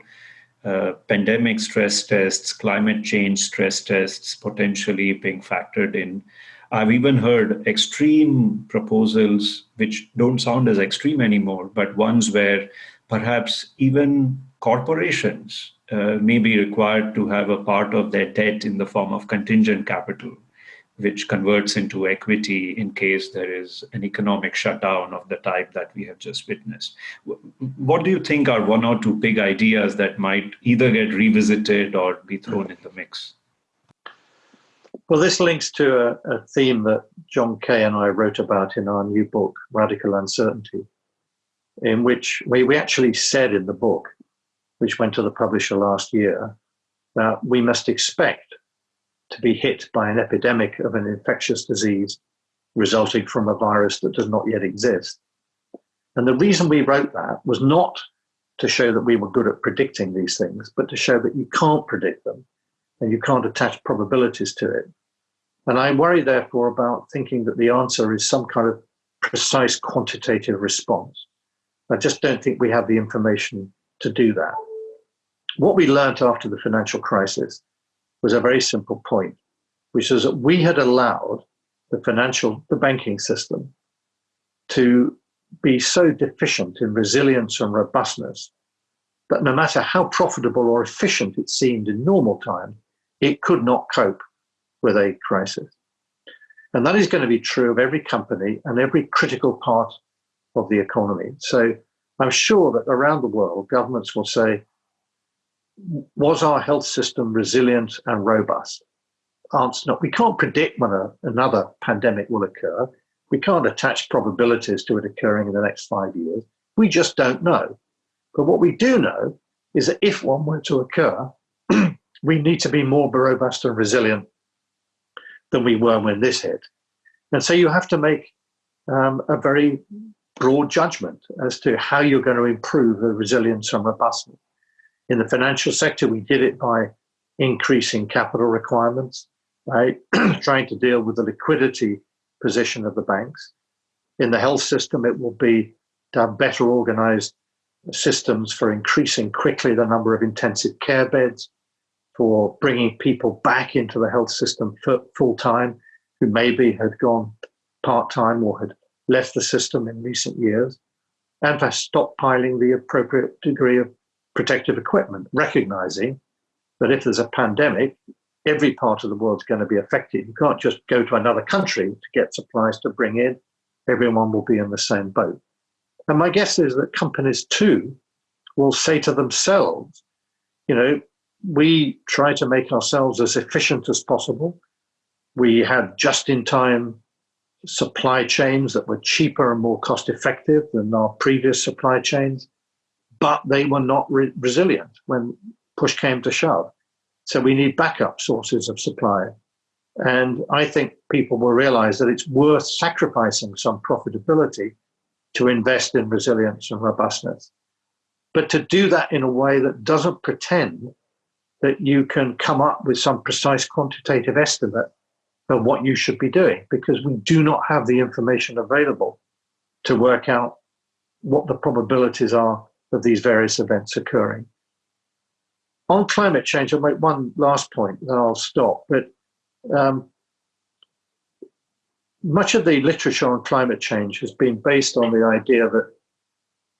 pandemic stress tests, climate change stress tests potentially being factored in. I've even heard extreme proposals, which don't sound as extreme anymore, but ones where perhaps even corporations may be required to have a part of their debt in the form of contingent capital, which converts into equity in case there is an economic shutdown of the type that we have just witnessed. What do you think are one or two big ideas that might either get revisited or be thrown in the mix? Well, this links to a theme that John Kay and I wrote about in our new book, Radical Uncertainty, in which we actually said in the book, which went to the publisher last year, that we must expect to be hit by an epidemic of an infectious disease resulting from a virus that does not yet exist. And the reason we wrote that was not to show that we were good at predicting these things, but to show that you can't predict them and you can't attach probabilities to it. And I worry, therefore, about thinking that the answer is some kind of precise quantitative response. I just don't think we have the information to do that. What we learned after the financial crisis was a very simple point, which is that we had allowed the banking system to be so deficient in resilience and robustness that no matter how profitable or efficient it seemed in normal times, it could not cope with a crisis. And that is going to be true of every company and every critical part of the economy. So I'm sure that around the world, governments will say, was our health system resilient and robust? Answer, no. We can't predict when another pandemic will occur. We can't attach probabilities to it occurring in the next 5 years. We just don't know. But what we do know is that if one were to occur, we need to be more robust and resilient than we were when this hit. And so you have to make a very broad judgment as to how you're going to improve the resilience and robustness. In the financial sector, we did it by increasing capital requirements, right? Trying to deal with the liquidity position of the banks. In the health system, it will be to have better organized systems for increasing quickly the number of intensive care beds, for bringing people back into the health system full time who maybe had gone part-time or had left the system in recent years, and for stockpiling the appropriate degree of protective equipment, recognizing that if there's a pandemic, every part of the world's going to be affected. You can't just go to another country to get supplies to bring in. Everyone will be in the same boat. And my guess is that companies too will say to themselves, we try to make ourselves as efficient as possible. We had just-in-time supply chains that were cheaper and more cost-effective than our previous supply chains, but they were not resilient when push came to shove. So we need backup sources of supply. And I think people will realize that it's worth sacrificing some profitability to invest in resilience and robustness. But to do that in a way that doesn't pretend that you can come up with some precise quantitative estimate of what you should be doing, because we do not have the information available to work out what the probabilities are of these various events occurring. On climate change, I'll make one last point, then I'll stop. But much of the literature on climate change has been based on the idea that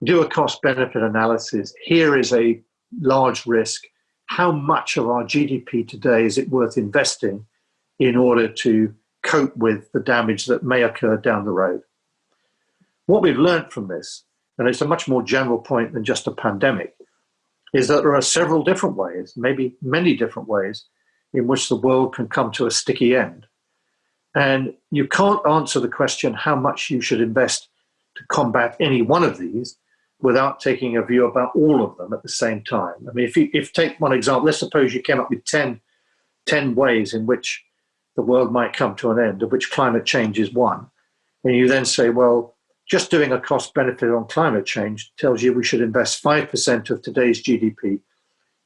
do a cost-benefit analysis. Here is a large risk. How much of our GDP today is it worth investing in order to cope with the damage that may occur down the road? What we've learned from this, and it's a much more general point than just a pandemic, is that there are several different ways, maybe many different ways, in which the world can come to a sticky end. And you can't answer the question how much you should invest to combat any one of these without taking a view about all of them at the same time. I mean, if you take one example, let's suppose you came up with 10 ways in which the world might come to an end, of which climate change is one. And you then say, well, just doing a cost benefit on climate change tells you we should invest 5% of today's GDP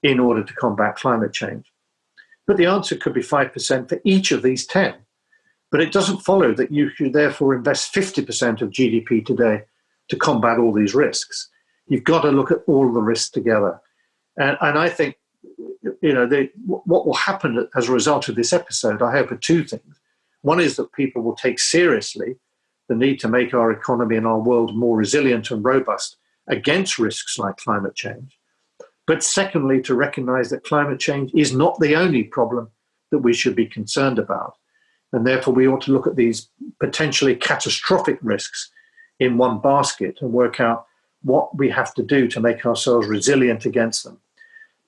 in order to combat climate change. But the answer could be 5% for each of these 10. But it doesn't follow that you should therefore invest 50% of GDP today to combat all these risks. You've got to look at all the risks together. And I think, what will happen as a result of this episode, I hope, are two things. One is that people will take seriously the need to make our economy and our world more resilient and robust against risks like climate change. But secondly, to recognize that climate change is not the only problem that we should be concerned about. And therefore, we ought to look at these potentially catastrophic risks in one basket and work out what we have to do to make ourselves resilient against them.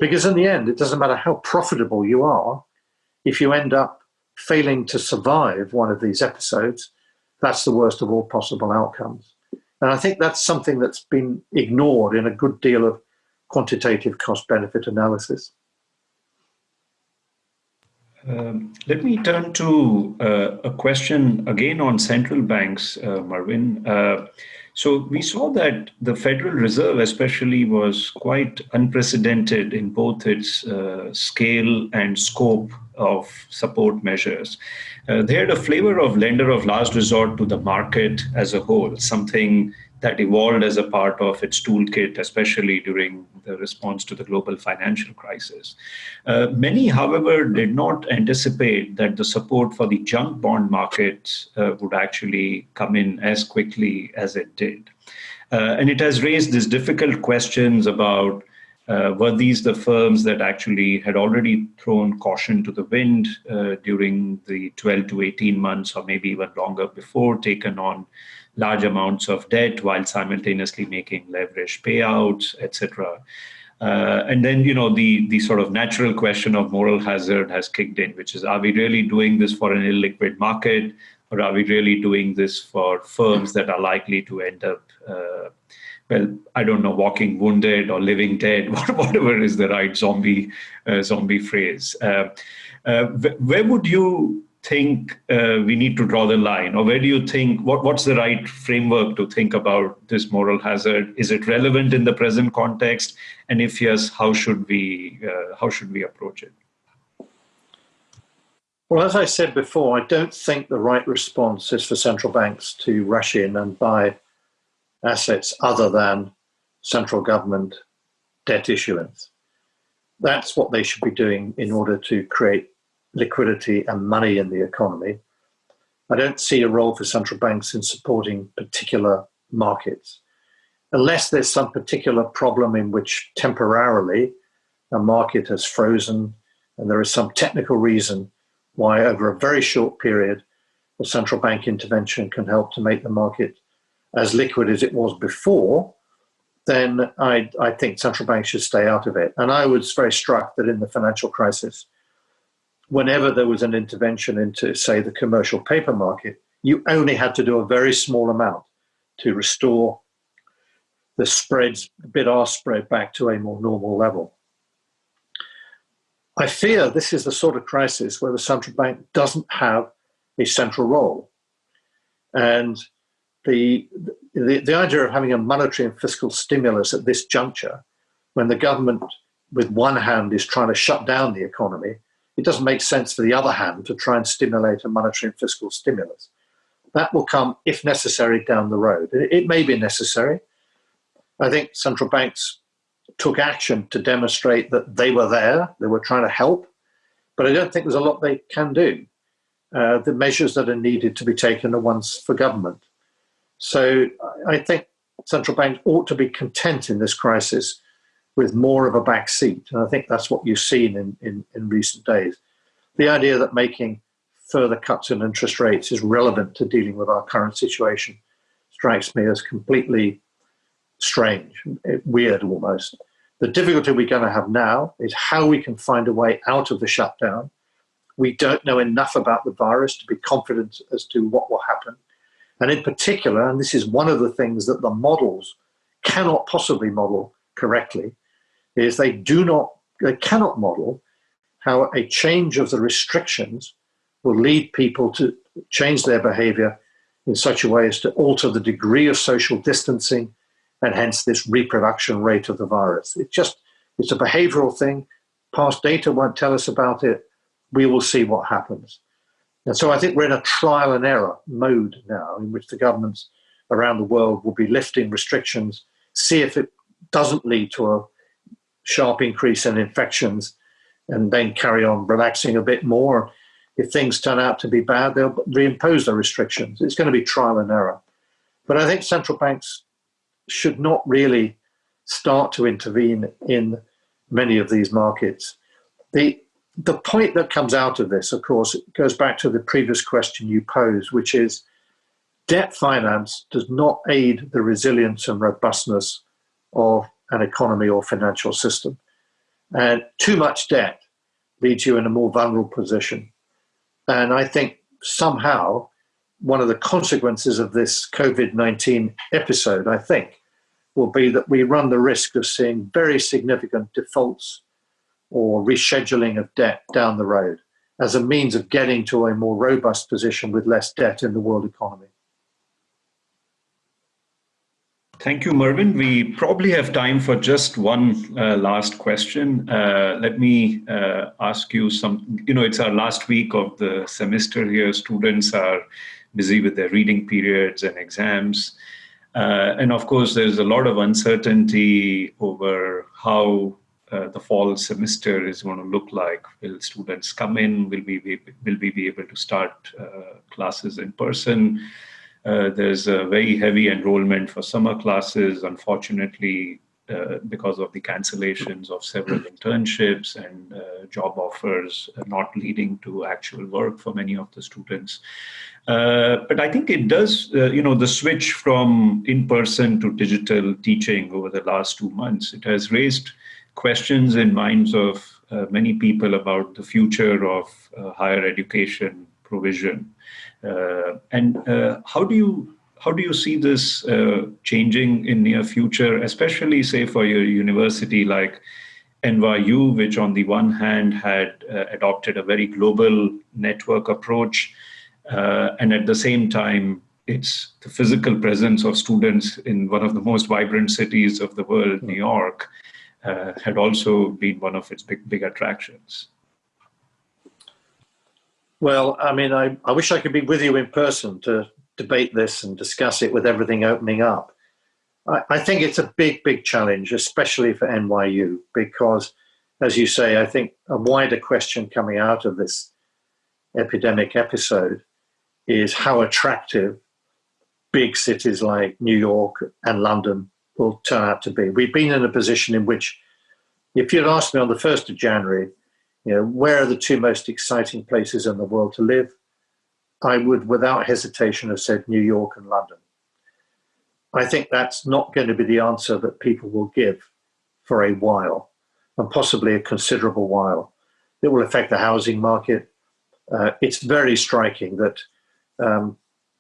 Because in the end, it doesn't matter how profitable you are, if you end up failing to survive one of these episodes, that's the worst of all possible outcomes. And I think that's something that's been ignored in a good deal of quantitative cost-benefit analysis. Let me turn to a question again on central banks, Mervyn. So we saw that the Federal Reserve especially was quite unprecedented in both its scale and scope of support measures. They had a flavor of lender of last resort to the market as a whole, something that evolved as a part of its toolkit, especially during the response to the global financial crisis. Many, however, did not anticipate that the support for the junk bond market would actually come in as quickly as it did. And it has raised these difficult questions about were these the firms that actually had already thrown caution to the wind during the 12 to 18 months or maybe even longer before, taken on large amounts of debt while simultaneously making leverage payouts, etc. And then, the sort of natural question of moral hazard has kicked in, which is, are we really doing this for an illiquid market, or are we really doing this for firms that are likely to end up, I don't know, walking wounded or living dead, whatever is the right zombie phrase. Where would you think we need to draw the line, or where do you think what's the right framework to think about this moral hazard? Is it relevant in the present context, and if yes, how should we approach it? Well, as I said before, I don't think the right response is for central banks to rush in and buy assets other than central government debt issuance. That's what they should be doing in order to create liquidity and money in the economy. I don't see a role for central banks in supporting particular markets, unless there's some particular problem in which temporarily a market has frozen and there is some technical reason why over a very short period a central bank intervention can help to make the market as liquid as it was before. Then I think central banks should stay out of it. And I was very struck that in the financial crisis, whenever there was an intervention into, say, the commercial paper market, you only had to do a very small amount to restore the spreads, bid-ask spread, back to a more normal level. I fear this is the sort of crisis where the central bank doesn't have a central role. And the idea of having a monetary and fiscal stimulus at this juncture, when the government with one hand is trying to shut down the economy, it doesn't make sense for the other hand to try and stimulate a monetary and fiscal stimulus. That will come, if necessary, down the road. It may be necessary. I think central banks took action to demonstrate that they were there, they were trying to help, but I don't think there's a lot they can do. The measures that are needed to be taken are ones for government. So I think central banks ought to be content in this crisis with more of a back seat. And I think that's what you've seen in recent days. The idea that making further cuts in interest rates is relevant to dealing with our current situation strikes me as completely strange, weird almost. The difficulty we're going to have now is how we can find a way out of the shutdown. We don't know enough about the virus to be confident as to what will happen. And in particular, and this is one of the things that the models cannot possibly model correctly, is they cannot model how a change of the restrictions will lead people to change their behavior in such a way as to alter the degree of social distancing and hence this reproduction rate of the virus. It's a behavioral thing. Past data won't tell us about it. We will see what happens. And so I think we're in a trial and error mode now in which the governments around the world will be lifting restrictions, see if it doesn't lead to a sharp increase in infections, and then carry on relaxing a bit more. If things turn out to be bad, they'll reimpose the restrictions. It's going to be trial and error. But I think central banks should not really start to intervene in many of these markets. The point that comes out of this, of course, goes back to the previous question you posed, which is debt finance does not aid the resilience and robustness of an economy or financial system. And too much debt leaves you in a more vulnerable position. And I think somehow one of the consequences of this COVID-19 episode, I think, will be that we run the risk of seeing very significant defaults or rescheduling of debt down the road. as a means of getting to a more robust position with less debt in the world economy. Thank you, Mervyn. We probably have time for just one last question. Let me ask you some, it's our last week of the semester here. Students are busy with their reading periods and exams. And of course, there's a lot of uncertainty over how the fall semester is going to look like. Will students come in? Will we be able to start classes in person? There's a very heavy enrollment for summer classes, unfortunately, because of the cancellations of several internships and job offers not leading to actual work for many of the students. But I think it does, the switch from in-person to digital teaching over the last 2 months, it has raised questions in minds of many people about the future of higher education provision. And how do you see this changing in near future, especially say for your university like NYU, which on the one hand had adopted a very global network approach, and at the same time, it's the physical presence of students in one of the most vibrant cities of the world, New York, had also been one of its big attractions. Well, I mean, I wish I could be with you in person to debate this and discuss it with everything opening up. I think it's a big challenge, especially for NYU, because, as you say, I think a wider question coming out of this epidemic episode is how attractive big cities like New York and London will turn out to be. We've been in a position in which, if you'd asked me on the 1st of January, where are the two most exciting places in the world to live, I would, without hesitation, have said New York and London. I think that's not going to be the answer that people will give for a while, and possibly a considerable while. It will affect the housing market. It's very striking that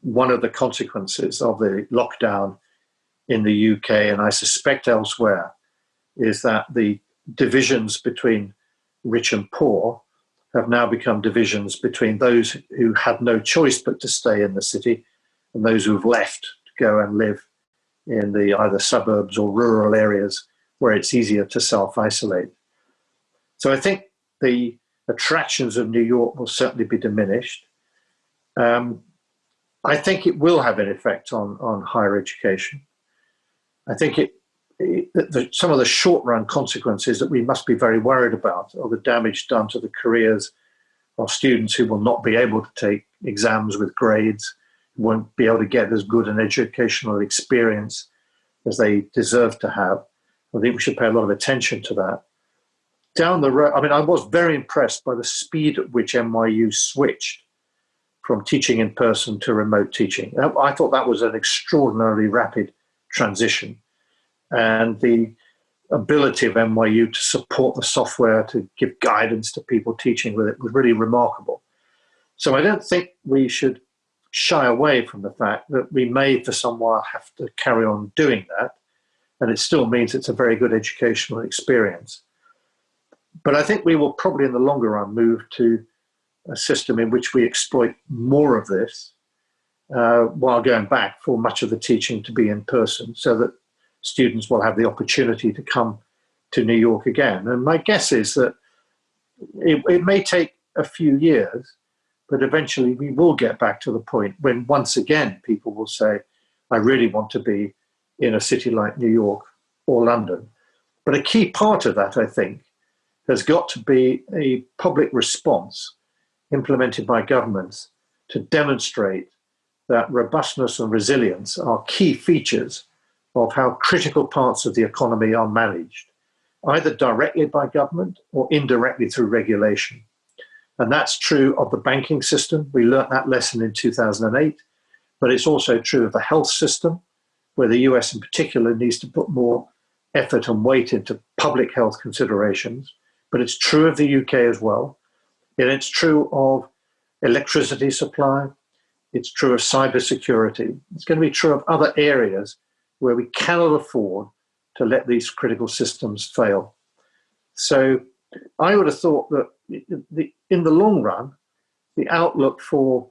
one of the consequences of the lockdown in the UK, and I suspect elsewhere, is that the divisions between rich and poor have now become divisions between those who had no choice but to stay in the city and those who've left to go and live in the either suburbs or rural areas where it's easier to self-isolate. So I think the attractions of New York will certainly be diminished. I think it will have an effect on higher education. I think some of the short-run consequences that we must be very worried about are the damage done to the careers of students who will not be able to take exams with grades, won't be able to get as good an educational experience as they deserve to have. I think we should pay a lot of attention to that. Down the road, I mean, I was very impressed by the speed at which NYU switched from teaching in person to remote teaching. I thought that was an extraordinarily rapid transition. And the ability of NYU to support the software, to give guidance to people teaching with it was really remarkable. So I don't think we should shy away from the fact that we may for some while have to carry on doing that. And it still means it's a very good educational experience. But I think we will probably in the longer run move to a system in which we exploit more of this while going back for much of the teaching to be in person, so that students will have the opportunity to come to New York again. And my guess is that it may take a few years, but eventually we will get back to the point when once again people will say, I really want to be in a city like New York or London. But a key part of that, I think, has got to be a public response implemented by governments to demonstrate that robustness and resilience are key features of how critical parts of the economy are managed, either directly by government or indirectly through regulation. And that's true of the banking system. We learnt that lesson in 2008, but it's also true of the health system, where the US in particular needs to put more effort and weight into public health considerations. But it's true of the UK as well. And it's true of electricity supply. It's true of cybersecurity. It's going to be true of other areas where we cannot afford to let these critical systems fail. So I would have thought that in the long run, the outlook for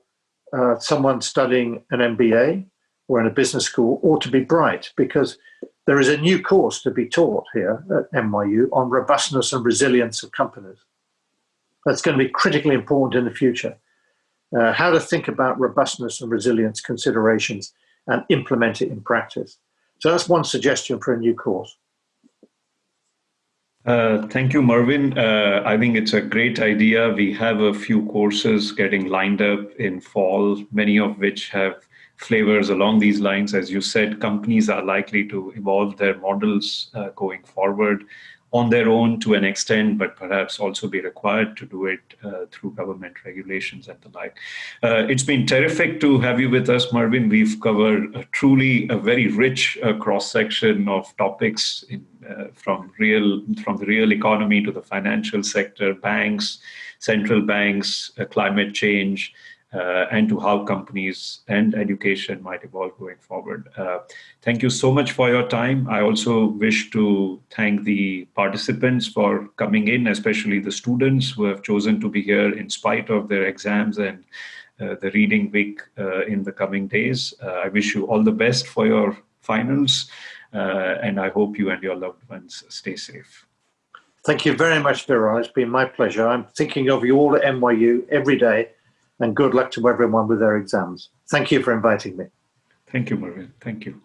someone studying an MBA or in a business school ought to be bright, because there is a new course to be taught here at NYU on robustness and resilience of companies. That's going to be critically important in the future. How to think about robustness and resilience considerations and implement it in practice. So that's one suggestion for a new course. Thank you, Mervyn. I think it's a great idea. We have a few courses getting lined up in fall, many of which have flavors along these lines. As you said, companies are likely to evolve their models going forward on their own to an extent, but perhaps also be required to do it through government regulations and the like. It's been terrific to have you with us, Mervyn. We've covered truly a very rich cross-section of topics from the real economy to the financial sector, banks, central banks, climate change, and to how companies and education might evolve going forward. Thank you so much for your time. I also wish to thank the participants for coming in, especially the students who have chosen to be here in spite of their exams and the reading week in the coming days. I wish you all the best for your finals, and I hope you and your loved ones stay safe. Thank you very much, Viral. It's been my pleasure. I'm thinking of you all at NYU every day, and good luck to everyone with their exams. Thank you for inviting me. Thank you, Mervyn. Thank you.